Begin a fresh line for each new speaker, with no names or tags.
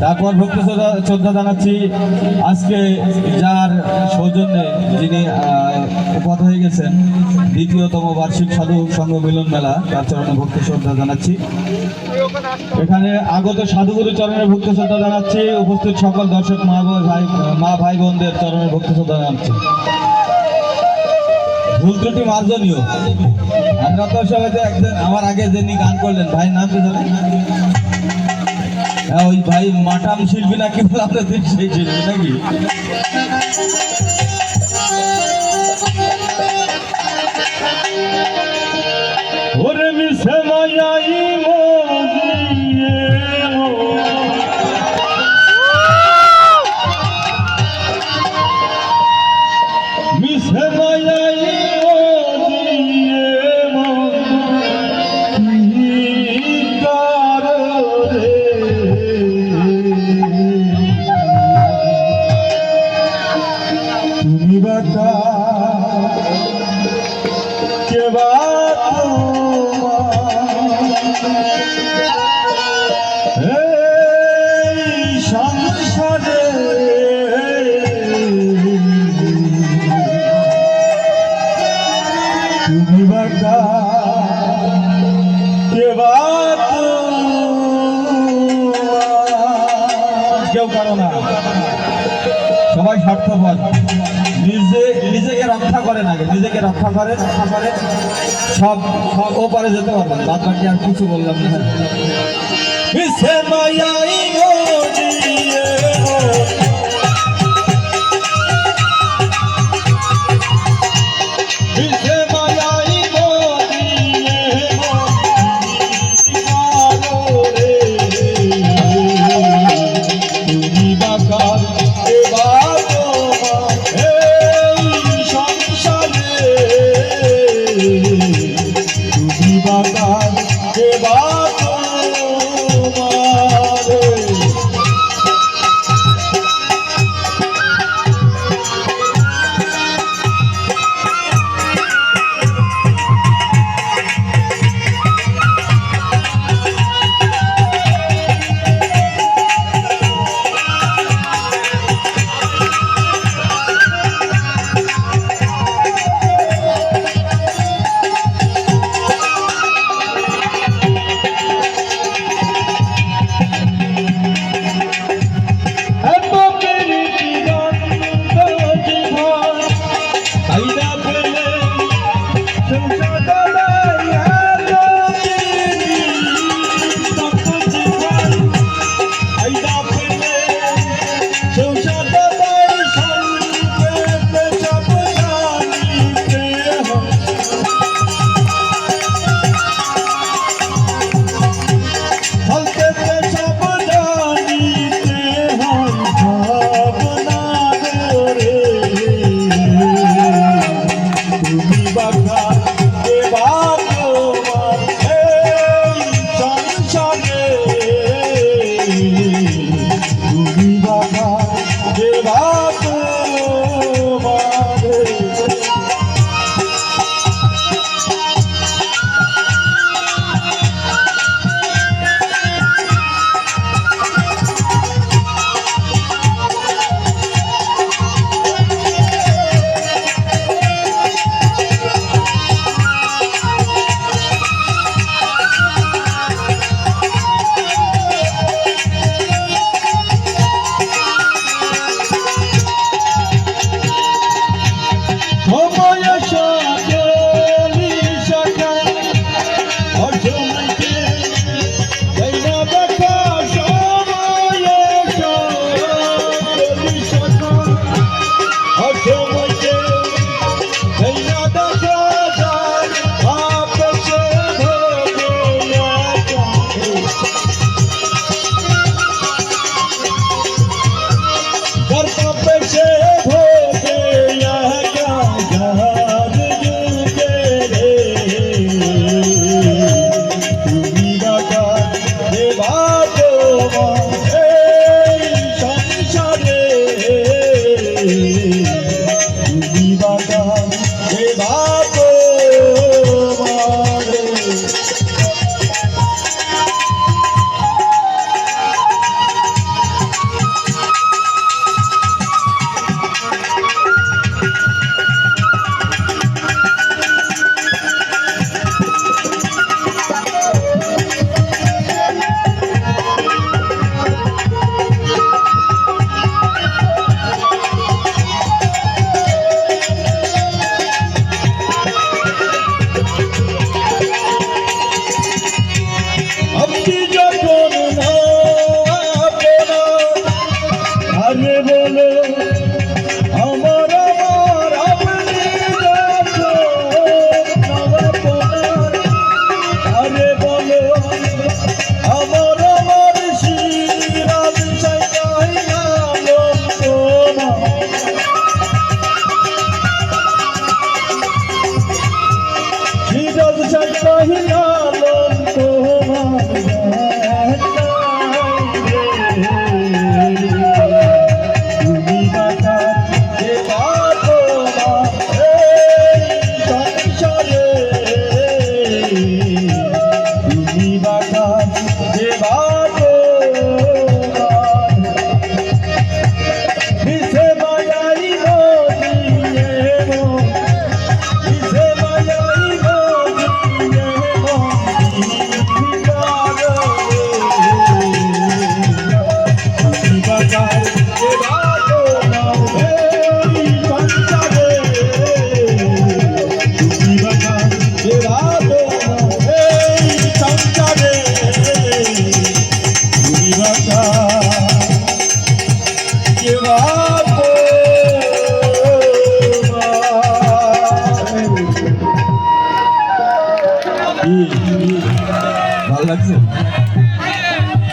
তারপর ভক্তি শ্রদ্ধা জানাচ্ছি আজকে যার সৌজন্যে যিনি কথা হয়ে গেছেন দ্বিতীয়তম বার্ষিক সাধু সংঘ মিলন মেলা, তার চরণে ভক্তি শ্রদ্ধা জানাচ্ছি। এখানে আগত সাধুগুরু চরণে ভক্তি শ্রদ্ধা জানাচ্ছি। উপস্থিত সকল দর্শক মা ভাই বোনদের চরণে ভক্তি শ্রদ্ধা জানাচ্ছি। ভুল ত্রুটি মার্জনীয়। আমরা তো সবাই একজন আমার আগে যিনি গান করলেন ভাইয়ের নাম কি জানেন? হ্যাঁ, ওই ভাই মাটাম শিল্পী নাকি বলে আপনাদের সেই শিল্পী নাকি? ওরে মিশে মায়াই মিশে মায়াই के बात संसारे তুমি বাঁকা के बात কেউ কারো না, সবাই স্বার্থপর। নিজেকে রক্ষা করেন, আগে নিজেকে রক্ষা করে সব ওপারে যেতে পারবেন। বাদ বাকি আর কিছু বললাম না।